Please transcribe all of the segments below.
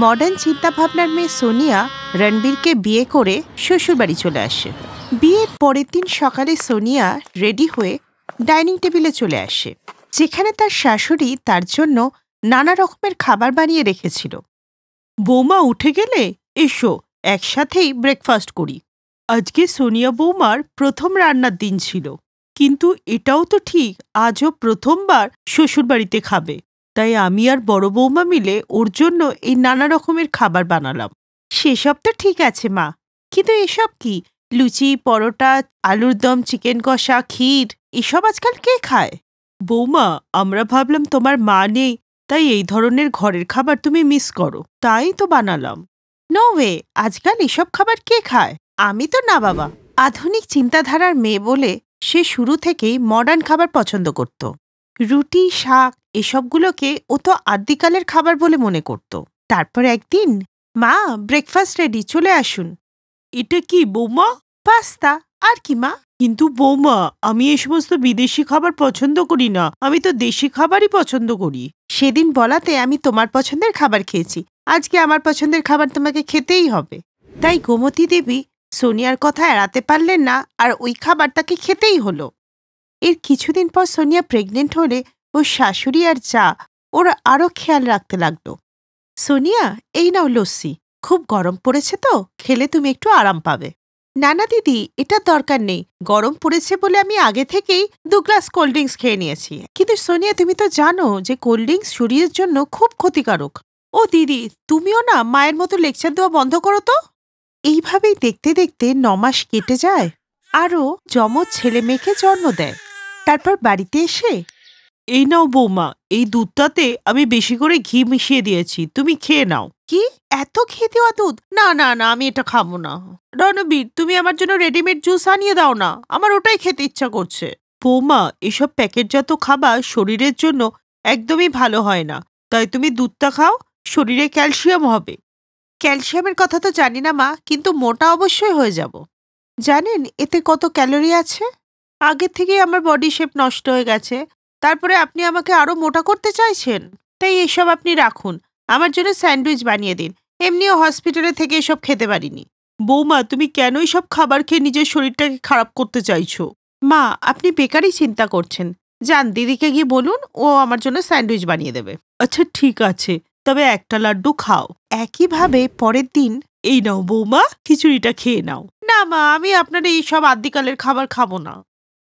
Modern চিন্তাভাবনার মেয়ে সোনিয়া রণবীরকে বিয়ে করে শ্বশুরবাড়ি চলে আসে। বিয়ের পরের দিন সকালে সোনিয়া রেডি হয়ে ডাইনিং টেবিলে চলে আসে, যেখানে তার শাশুড়ি তার জন্য নানা রকমের খাবার বানিয়ে রেখেছিল। বৌমা উঠে গেলে, এসো একসাথেই ব্রেকফাস্ট করি। আজকে সোনিয়া বৌমার প্রথম রান্নার দিন ছিল, কিন্তু এটাও তো ঠিক আজও প্রথমবার শ্বশুরবাড়িতে খাবে, তাই আমি আর বড় বৌমা মিলে ওর জন্য এই নানা রকমের খাবার বানালাম। সেসব তো ঠিক আছে মা, কিন্তু এসব কি? লুচি, পরোটা, আলুর দম, চিকেন কষা, ক্ষীর, এসব আজকাল কে খায়? বৌমা, আমরা ভাবলাম তোমার মা নেই, তাই এই ধরনের ঘরের খাবার তুমি মিস করো, তাই তো বানালাম। নো ওয়ে, আজকাল এসব খাবার কে খায়? আমি তো না বাবা। আধুনিক চিন্তাধারার মেয়ে বলে সে শুরু থেকেই মডার্ন খাবার পছন্দ করত। রুটি, শাক এসবগুলোকে ও তো আদ্যিকালের খাবার বলে মনে করত। তারপর একদিন, মা ব্রেকফাস্ট রেডি, চলে আসুন। এটা কি বৌমা? পাস্তা। আর কি মা? কিন্তু বৌমা, আমি এই সমস্ত বিদেশি খাবার পছন্দ করি না, আমি তো দেশি খাবারই পছন্দ করি। সেদিন বলাতে আমি তোমার পছন্দের খাবার খেয়েছি, আজকে আমার পছন্দের খাবার তোমাকে খেতেই হবে। তাই গোমতী দেবী সোনিয়ার কথা এড়াতে পারলেন না, আর ওই খাবার তাকে খেতেই হলো। এর কিছুদিন পর সোনিয়া প্রেগনেন্ট হলে ওর শাশুড়ি আর যা ওর আরও খেয়াল রাখতে লাগলো। সোনিয়া, এই নাও লস্যি, খুব গরম পড়েছে তো, খেলে তুমি একটু আরাম পাবে। না না দিদি, এটার দরকার নেই, গরম পড়েছে বলে আমি আগে থেকেই 2 গ্লাস কোল্ড ড্রিঙ্কস খেয়ে নিয়েছি। কিন্তু সোনিয়া, তুমি তো জানো যে কোল্ড ড্রিঙ্কস শরীরের জন্য খুব ক্ষতিকারক। ও দিদি, তুমিও না মায়ের মতো লেকচার দেওয়া বন্ধ করো তো। এইভাবেই দেখতে দেখতে 9 মাস কেটে যায়, আরও যমজ ছেলে মেয়েকে জন্ম দেয়। তারপর বাড়িতে এসে, এই নাও বৌমা, এই দুধটাতে আমি বেশি করে ঘি মিশিয়ে দিয়েছি, তুমি খেয়ে নাও। কি, এত ঘি দেওয়া দুধ? না না না, আমি এটা খাবো না। রণবীর, তুমি আমার জন্য রেডিমেড জুস আনিয়ে দাও না, আমার ওটাই খেতে ইচ্ছা করছে। বৌমা, এসব প্যাকেটজাত খাবার শরীরের জন্য একদমই ভালো হয় না, তাই তুমি দুধটা খাও, শরীরে ক্যালসিয়াম হবে। ক্যালসিয়ামের কথা তো জানি না মা, কিন্তু মোটা অবশ্যই হয়ে যাব। জানেন এতে কত ক্যালোরি আছে? আগে থেকেই আমার বডি শেপ নষ্ট হয়ে গেছে, তারপরে আপনি আমাকে আরো মোটা করতে চাইছেন? তাই এসব আপনি রাখুন, আমার জন্য স্যান্ডউইচ বানিয়ে দিন, এমনিও হসপিটালে থেকে এসব খেতে পারিনি। বৌমা, তুমি কেন সব খাবার খেয়ে নিজের শরীরটাকে খারাপ করতে চাইছো? মা, আপনি বেকারই চিন্তা করছেন, যান দিদিকে গিয়ে বলুন ও আমার জন্য স্যান্ডউইচ বানিয়ে দেবে। আচ্ছা ঠিক আছে, তবে একটা লাড্ডু খাও। একইভাবে পরের দিন, এই নাও বৌমা, খিচুড়িটা খেয়ে নাও। না মা, আমি আপনার এই সব আদ্যিকালের খাবার খাবো না।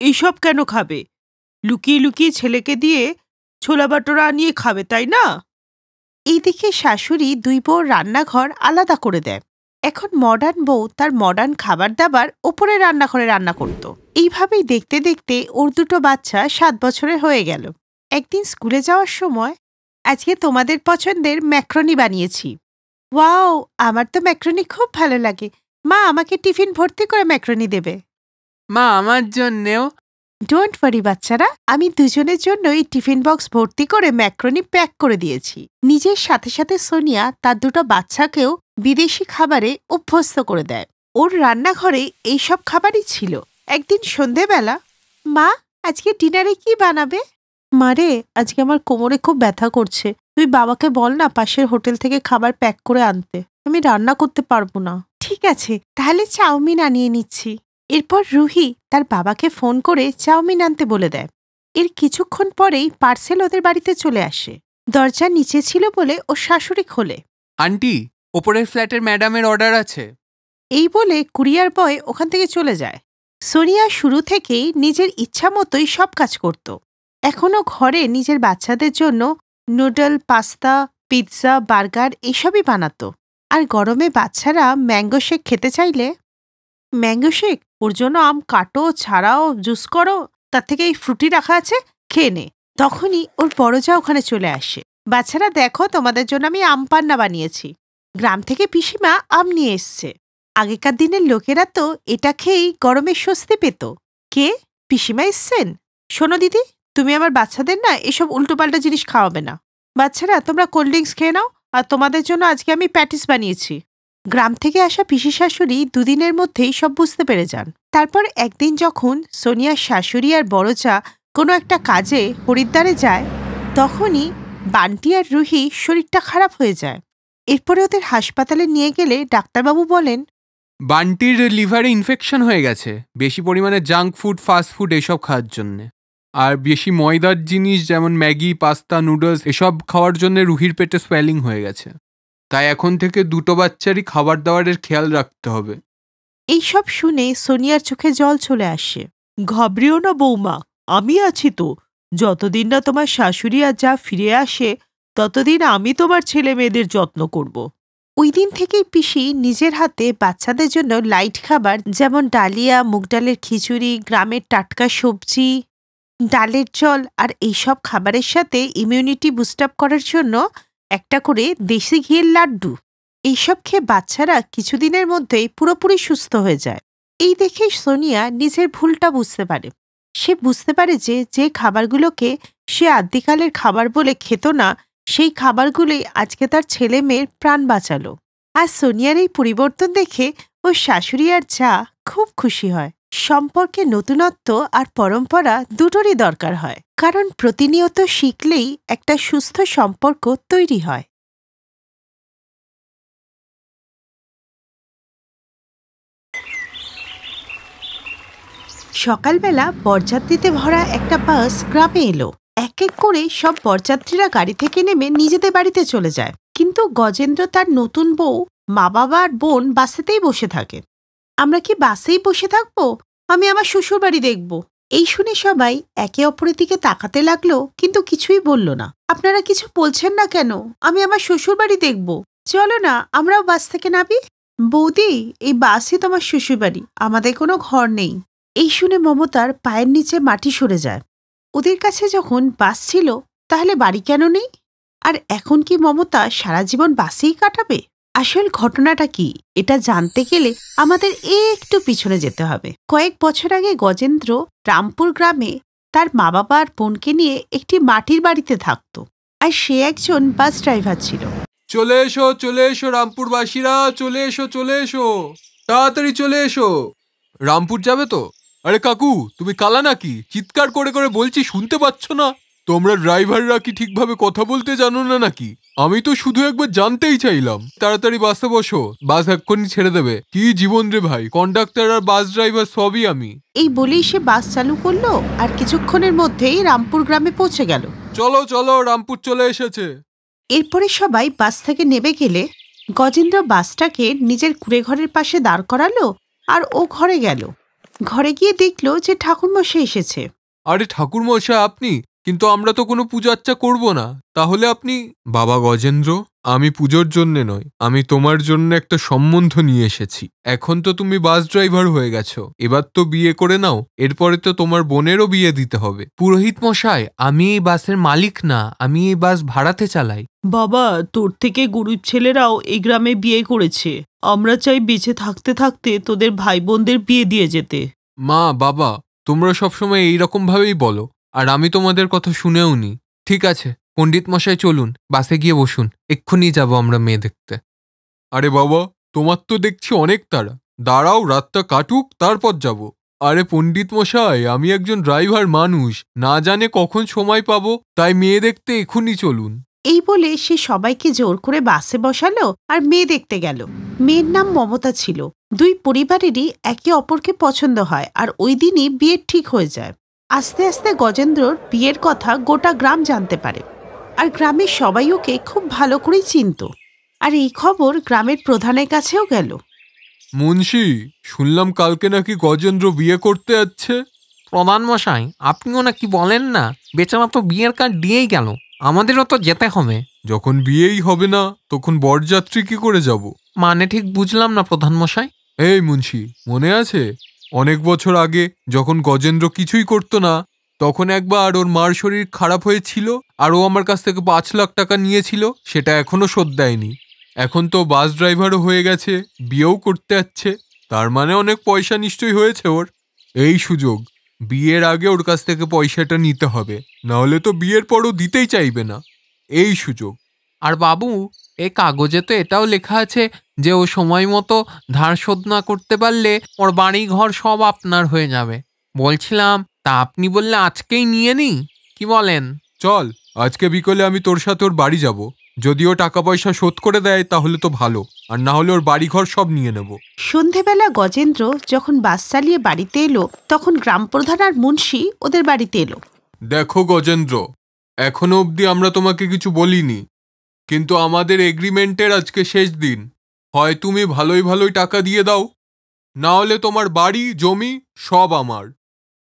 এইসব কেন খাবে? লুকিয়ে লুকিয়ে ছেলেকে দিয়ে ছোলা বাটোরা আনিয়ে খাবে, তাই না? এইদিকে শাশুড়ি 2 বউর রান্নাঘর আলাদা করে দেয়। এখন মডার্ন বউ তার মডার্ন খাবার দাবার ওপরে রান্নাঘরে রান্না করত। এইভাবেই দেখতে দেখতে ওর 2টো বাচ্চা 7 বছরের হয়ে গেল। একদিন স্কুলে যাওয়ার সময়, আজকে তোমাদের পছন্দের ম্যাক্রনি বানিয়েছি। ওয়াও, আমার তো ম্যাক্রনি খুব ভালো লাগে, মা আমাকে টিফিন ভর্তি করে ম্যাক্রনি দেবে। মা, আমার জন্যেও। ডোন্ট ওয়ারি বাচ্চারা, আমি দুজনের জন্যই টিফিন বক্স ভর্তি করে ম্যাক্রনি প্যাক করে দিয়েছি। নিজের সাথে সাথে সোনিয়া তার 2টো বাচ্চাকেও বিদেশি খাবারে অভ্যস্ত করে দেয়। ওর রান্নাঘরে এইসব খাবারই ছিল। একদিন সন্ধেবেলা, মা আজকে ডিনারে কি বানাবে? মারে, আজকে আমার কোমরে খুব ব্যথা করছে, তুই বাবাকে বল না পাশের হোটেল থেকে খাবার প্যাক করে আনতে, আমি রান্না করতে পারবো না। ঠিক আছে, তাহলে চাউমিন আনিয়ে নিচ্ছি। এরপর রুহি তার বাবাকে ফোন করে চাউমিন আনতে বলে দেয়। এর কিছুক্ষণ পরেই পার্সেল ওদের বাড়িতে চলে আসে। দরজা নিচে ছিল বলে ও শাশুড়ি খোলে। আন্টি, ওপরের ফ্ল্যাটের ম্যাডামের অর্ডার আছে। এই বলে কুরিয়ার বয় ওখান থেকে চলে যায়। সোনিয়া শুরু থেকেই নিজের ইচ্ছা মতোই সব কাজ করত। এখনও ঘরে নিজের বাচ্চাদের জন্য নুডল, পাস্তা, পিৎজা, বার্গার এসবই বানাতো। আর গরমে বাচ্চারা ম্যাঙ্গো শেক খেতে চাইলে, ম্যাঙ্গো শেক, ওর জন্য আম কাটো, ছাড়াও, জুস করো, তার থেকে এই ফ্রুটি রাখা আছে, খেয়ে নে। তখনই ওর বড় যা ওখানে চলে আসে। বাচ্চারা দেখো, তোমাদের জন্য আমি আম পান্না বানিয়েছি, গ্রাম থেকে পিসিমা আম নিয়ে এসছে। আগেকার দিনের লোকেরা তো এটা খেয়েই গরমে স্বস্তি পেত। কে? পিসিমা এসছেন? শোনো দিদি, তুমি আমার বাচ্চাদের না এসব উল্টোপাল্টা জিনিস খাওয়াবে না। বাচ্চারা তোমরা কোল্ড ড্রিঙ্কস খেয়ে নাও, আর তোমাদের জন্য আজকে আমি প্যাটিস বানিয়েছি। গ্রাম থেকে আসা পিসি শাশুড়ি 2 দিনের মধ্যেই সব বুঝতে পেরে যান। তারপর একদিন যখন সোনিয়ার শাশুড়ি আর বড় চা কোনো একটা কাজে হরিদ্বারে যায়, তখনই বান্টি আর রুহি শরীরটা খারাপ হয়ে যায়। এরপরে ওদের হাসপাতালে নিয়ে গেলে ডাক্তারবাবু বলেন, বান্টির লিভারে ইনফেকশন হয়ে গেছে বেশি পরিমাণে জাঙ্ক ফুড, ফাস্ট ফুড এসব খাওয়ার জন্যে। আর বেশি ময়দার জিনিস যেমন ম্যাগি, পাস্তা, নুডলস এসব খাওয়ার জন্য রুহির পেটে সোয়েলিং হয়ে গেছে। তাই এখন থেকে দুটো বাচ্চারই খাবার দাবারের খেয়াল রাখতে হবে। এইসব শুনে সোনিয়ার চোখে জল চলে আসে। ঘাবড়িও না বৌমা, আমি আছি তো। যতদিন না তোমার শাশুড়ি আর যা ফিরে আসে ততদিন আমি তোমার ছেলে মেয়েদের যত্ন করব। ওই দিন থেকেই পিসি নিজের হাতে বাচ্চাদের জন্য লাইট খাবার যেমন ডালিয়া, মুগ ডালের খিচুড়ি, গ্রামের টাটকা সবজি, ডালের জল আর এইসব খাবারের সাথে ইমিউনিটি বুস্ট আপ করার জন্য একটা করে দেশি ঘিয়ের লাড্ডু, এইসব খেয়ে বাচ্চারা কিছুদিনের মধ্যেই পুরোপুরি সুস্থ হয়ে যায়। এই দেখেই সোনিয়া নিজের ভুলটা বুঝতে পারে। সে বুঝতে পারে যে যে খাবারগুলোকে সে আদ্যিকালের খাবার বলে খেত না, সেই খাবারগুলোই আজকে তার ছেলে মেয়ের প্রাণ বাঁচালো। আর সোনিয়ার এই পরিবর্তন দেখে ও শাশুড়ি আর যা খুব খুশি হয়। সম্পর্কে নতুনত্ব আর পরম্পরা দুটোরই দরকার হয়, কারণ প্রতিনিয়ত শিখলেই একটা সুস্থ সম্পর্ক তৈরি হয়। সকালবেলা বরযাত্রীতে ভরা একটা বাস গ্রামে এলো। এক এক করে সব বরযাত্রীরা গাড়ি থেকে নেমে নিজেদের বাড়িতে চলে যায়, কিন্তু গজেন্দ্র তার নতুন বউ, মা বাবা আর বোন বাসেতেই বসে থাকে। আমরা কি বাসেই বসে থাকবো? আমি আমার শ্বশুর বাড়ি দেখব। এই শুনে সবাই একে অপরের দিকে তাকাতে লাগলো, কিন্তু কিছুই বলল না। আপনারা কিছু বলছেন না কেন? আমি আমার শ্বশুর বাড়ি দেখব। চলো না, আমরাও বাস থেকে নামি। বৌদি, এই বাসই তোমার শ্বশুর বাড়ি, আমাদের কোনো ঘর নেই। এই শুনে মমতার পায়ের নিচে মাটি সরে যায়। ওদের কাছে যখন বাস ছিল, তাহলে বাড়ি কেন নেই? আর এখন কি মমতা সারা জীবন বাসেই কাটাবে? আসল ঘটনাটা কি, এটা জানতে গেলে আমাদের একটু পিছনে যেতে হবে। কয়েক বছর আগে গজেন্দ্র রামপুর গ্রামে তার মা বাবা আর বোনকে নিয়ে একটি মাটির বাড়িতে থাকত, আর সে একজন বাস ড্রাইভার ছিল। চলে এসো রামপুরবাসীরা, চলে এসো, তাড়াতাড়ি চলে এসো। রামপুর যাবে তো? আরে কাকু, তুমি কালা নাকি? চিৎকার করে করে বলছি, শুনতে পাচ্ছ না? তোমরা ড্রাইভাররা কি ঠিকভাবে কথা বলতে জানো না নাকি? আমি তো শুধু একবার জানতেই চাইলাম। তাড়াতাড়ি বাসে বসো, বাস এক্ষুনি ছেড়ে দেবে। কি জীবন রে ভাই, কন্ডাক্টর আর বাস ড্রাইভার সবই আমি। এই বলেই সে বাস চালু করলো, আর কিছুক্ষণের মধ্যেই রামপুর গ্রামে পৌঁছে গেল। চলো, রামপুর চলে এসেছে। এরপরে সবাই বাস থেকে নেমে গেলে গজেন্দ্র বাসটাকে নিজের কুঁড়েঘরের পাশে দাঁড় করালো, আর ও ঘরে গেল। ঘরে গিয়ে দেখলো যে ঠাকুরমশাই এসেছে। আরে ঠাকুরমশাই আপনি? কিন্তু আমরা তো কোনো পূজা আর্চা করবো না, তাহলে আপনি? বাবা গজেন্দ্র, আমি পুজোর জন্যে নয়, আমি তোমার জন্য একটা সম্বন্ধ নিয়ে এসেছি। এখন তো তুমি বাস ড্রাইভার হয়ে গেছো, এবার তো বিয়ে করে নাও, এরপরে তো তোমার বোনেরও বিয়ে দিতে হবে। পুরোহিত মশাই, আমি এই বাসের মালিক না, আমি এই বাস ভাড়াতে চালাই। বাবা, তোর থেকে গরিব ছেলেরাও এই গ্রামে বিয়ে করেছে। আমরা চাই বেঁচে থাকতে থাকতে তোদের ভাই বোনদের বিয়ে দিয়ে যেতে। মা বাবা, তোমরা সবসময় এইরকম ভাবেই বলো, আর আমি তোমাদের কথা শুনেও নি। ঠিক আছে পণ্ডিত মশাই, চলুন বাসে গিয়ে বসুন, এক্ষুনি যাবো আমরা মেয়ে দেখতে। আরে বাবা, তোমার তো দেখছি অনেক তাড়া, দাঁড়াও রাতটা কাটুক তারপর যাব। আরে পণ্ডিত মশাই, আমি একজন ড্রাইভার মানুষ, না জানে কখন সময় পাবো, তাই মেয়ে দেখতে এক্ষুনি চলুন। এই বলে সে সবাইকে জোর করে বাসে বসালো আর মেয়ে দেখতে গেল। মেয়ের নাম মমতা ছিল। দুই পরিবারেরই একে অপরকে পছন্দ হয়, আর ওই দিনই বিয়ে ঠিক হয়ে যায়। আস্তে আস্তে গজেন্দ্রর বিয়ের কথা গোটা গ্রাম জানতে পারে, আর গ্রামের সবাই ওকে খুব ভালো করেই চিনত। আর এই খবর গ্রামের প্রধানের কাছেও গেল। মুন্সি, শুনলাম কালকে নাকি গজেন্দ্র বিয়ে করতে যাচ্ছে। প্রধান মশাই, আপনিও নাকি বলেন না? বেচারা তো বিয়ের কার্ড দিয়েই গেল, আমাদেরও তো যেতে হবে। যখন বিয়েই হবে না, তখন বরযাত্রী কি করে যাব? মানে ঠিক বুঝলাম না প্রধান মশাই। এই মুন্সি, মনে আছে অনেক বছর আগে যখন গজেন্দ্র কিছুই করতো না, তখন একবার ওর মার শরীর খারাপ হয়েছিল, আর ও আমার কাছ থেকে 5 লাখ টাকা নিয়েছিল, সেটা এখনো শোধ দেয়নি। এখন তো বাস ড্রাইভারও হয়ে গেছে, বিয়েও করতে যাচ্ছে, তার মানে অনেক পয়সা নিশ্চয়ই হয়েছে ওর। এই সুযোগ, বিয়ের আগে ওর কাছ থেকে পয়সাটা নিতে হবে, নাহলে তো বিয়ের পরও দিতেই চাইবে না। এই সুযোগ। আর বাবু, এই কাগজে তো এটাও লেখা আছে যে ও সময় মতো ধার শোধ না করতে পারলে ওর বাড়ি ঘর সব আপনার হয়ে যাবে। বলছিলাম, তা আপনি বললে আজকেই নিয়ে নিই, কি বলেন? চল, আজকে বিকেলে আমি তোর সাথে ওর বাড়ি যাব, যদিও টাকা পয়সা শোধ করে দেয় তাহলে তো ভালো, আর না হলে ওর বাড়িঘর সব নিয়ে নেব। সন্ধেবেলা গজেন্দ্র যখন বাস চালিয়ে বাড়িতে এলো তখন গ্রাম প্রধান আর মুন্সি ওদের বাড়িতে এলো। দেখো গজেন্দ্র, এখনো অবধি আমরা তোমাকে কিছু বলিনি, কিন্তু আমাদের এগ্রিমেন্টের আজকে শেষ দিন। হয় তুমি ভালোই ভালোই টাকা দিয়ে দাও, না হলে তোমার বাড়ি জমি সব আমার।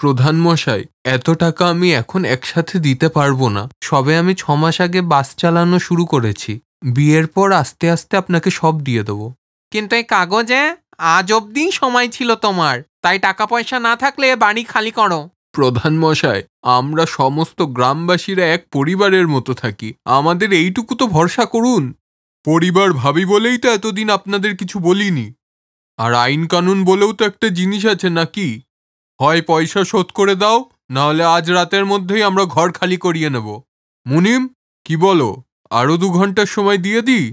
প্রধান মশাই, এত টাকা আমি এখন একসাথে দিতে পারবো না। সবে আমি 6 মাস আগে বাস চালানো শুরু করেছি। বিয়ের পর আস্তে আস্তে আপনাকে সব দিয়ে দেবো। কিন্তু এই কাগজে আজ অবধি সময় ছিল তোমার, তাই টাকা পয়সা না থাকলে বাড়ি খালি করো। প্রধান মশাই, আমরা সমস্ত গ্রামবাসীরা এক পরিবারের মতো থাকি, আমাদের এইটুকু তো ভরসা করুন। পরিবার ভাবি বলেই তো এতদিন আপনাদের কিছু বলিনি। আর আইন কানুন বলেও তো একটা জিনিস আছে নাকি? হয় পয়সা শোধ করে দাও, না হলে আজ রাতের মধ্যেই আমরা ঘর খালি করিয়ে নেব। মুনিম, কি বলো, আরো 2 ঘন্টার সময় দিয়ে দিই?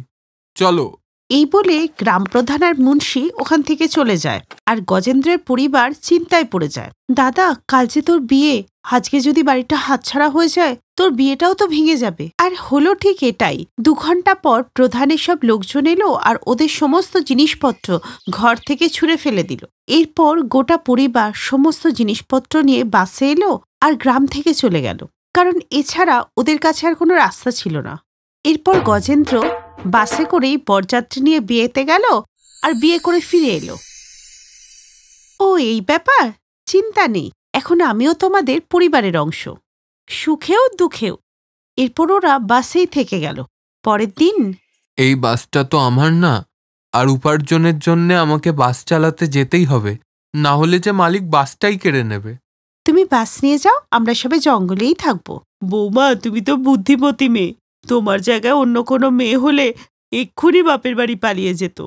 চলো। এই বলে গ্রাম প্রধান আর মুন্সি ওখান থেকে চলে যায়, আর গজেন্দ্রের পরিবার চিন্তায় পড়ে যায়। দাদা, কাল যে তোর বিয়ে, আজকে যদি বাড়িটা হাতছাড়া হয়ে যায় তোর বিয়েটাও তো ভেঙে যাবে। আর হলো ঠিক এটাই। 2 ঘন্টা পর প্রধানের সব লোকজন এলো আর ওদের সমস্ত জিনিসপত্র ঘর থেকে ছুঁড়ে ফেলে দিল। এরপর গোটা পরিবার সমস্ত জিনিসপত্র নিয়ে বাসে এলো আর গ্রাম থেকে চলে গেল, কারণ এছাড়া ওদের কাছে আর কোনো রাস্তা ছিল না। এরপর গজেন্দ্র বাসে করেই বরযাত্রী নিয়ে বিয়েতে গেল আর বিয়ে করে ফিরে এলো। ও এই ব্যাপার, চিন্তা নেই, এখন আমিও তোমাদের পরিবারের অংশ, সুখেও দুঃখেও। এরপর ওরা বাসেই থেকে গেল। পরের দিন, এই বাসটা তো আমার না, আর উপার্জনের জন্য আমাকে বাস চালাতে যেতেই হবে, না হলে যে মালিক বাসটাই কেড়ে নেবে। তুমি বাস নিয়ে যাও, আমরা সবাই জঙ্গলেই থাকবো। বৌমা, তুমি তো বুদ্ধিমতী মেয়ে। তোমার জায়গায় অন্য কোনো মেয়ে হলে এক্ষুনি বাপের বাড়ি পালিয়ে যেত।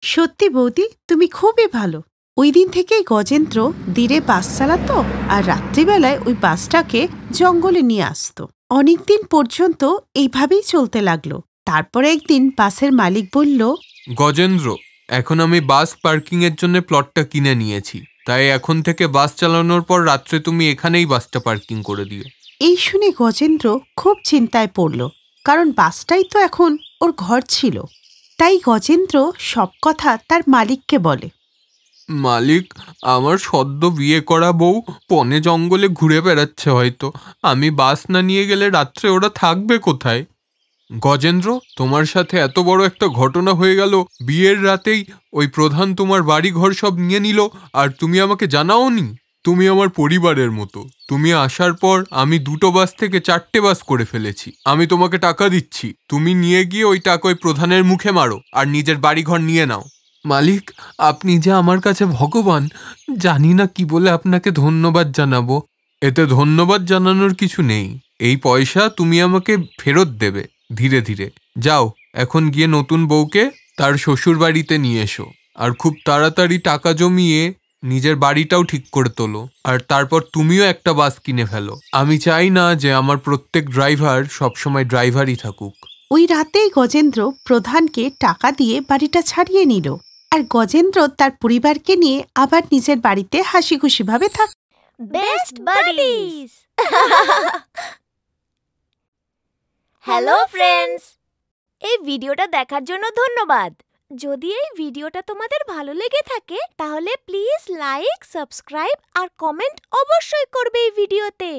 সত্যি বৌদি, তুমি খুবই ভালো। ওই দিন থেকেই গজেন্দ্র দিনে বাস চালাতো আর রাত্রিবেলায় ওই বাসটাকে জঙ্গলে নিয়ে আসতো। অনেকদিন পর্যন্ত এইভাবেই চলতে লাগলো। তারপরে একদিন বাসের মালিক বলল, গজেন্দ্র, এখন আমি বাস পার্কিং এর জন্য প্লটটা কিনে নিয়েছি, তাই এখন থেকে বাস চালানোর পর রাত্রে তুমি এখানেই বাসটা পার্কিং করে দিও। এই শুনে গজেন্দ্র খুব চিন্তায় পড়ল, কারণ বাসটাই তো এখন ওর ঘর ছিল। তাই গজেন্দ্র সব কথা তার মালিককে বলে। মালিক, আমার সদ্য বিয়ে করা বউ বনে জঙ্গলে ঘুরে বেড়াচ্ছে, হয়তো আমি বাস না নিয়ে গেলে রাত্রে ওরা থাকবে কোথায়? গজেন্দ্র, তোমার সাথে এত বড় একটা ঘটনা হয়ে গেল, বিয়ের রাতেই ওই প্রধান তোমার বাড়ি ঘর সব নিয়ে নিল, আর তুমি আমাকে জানাওনি। তুমি আমার পরিবারের মতো। তুমি আসার পর আমি 2টো বাস থেকে 4টে বাস করে ফেলেছি। আমি তোমাকে টাকা দিচ্ছি, তুমি নিয়ে গিয়ে ওই টাকা ওই প্রধানের মুখে মারো আর নিজের বাড়িঘর নিয়ে নাও। মালিক, আপনি যে আমার কাছে ভগবান, জানি না কি বলে আপনাকে ধন্যবাদ জানাবো। এতে ধন্যবাদ জানানোর কিছু নেই, এই পয়সা তুমি আমাকে ফেরত দেবে ধীরে ধীরে। যাও, এখন গিয়ে নতুন বউকে তার শ্বশুর বাড়িতে নিয়ে এসো, আর খুব তাড়াতাড়ি টাকা জমিয়ে নিজের বাড়িটাও ঠিক করে তোলো, আর তারপর তুমিও একটা বাস কিনে ফেলো। আমি চাই না যে আমার প্রত্যেক ড্রাইভার সবসময় ড্রাইভারই থাকুক। ওই রাতেই গজেন্দ্র প্রধানকে টাকা দিয়ে বাড়িটা ছাড়িয়ে নিল, আর গজেন্দ্র তার পরিবারকে নিয়ে আবার নিজের বাড়িতে হাসি খুশিভাবে থাক। Best buddies. হ্যালো ফ্রেন্ডস, এই ভিডিওটা দেখার জন্য ধন্যবাদ। যদি এই ভিডিওটা তোমাদের ভালো লেগে থাকে তাহলে প্লিজ লাইক, সাবস্ক্রাইব আর কমেন্ট অবশ্যই করবে এই ভিডিওতে।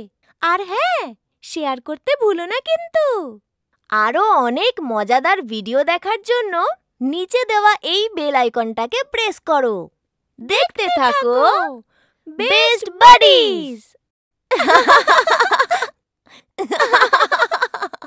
আর হ্যাঁ, শেয়ার করতে ভুলো না কিন্তু। আরো অনেক মজাদার ভিডিও দেখার জন্য নিচে দেওয়া এই বেল আইকনটাকে প্রেস করো। দেখতে থাকো বেস্ট বাডিজ।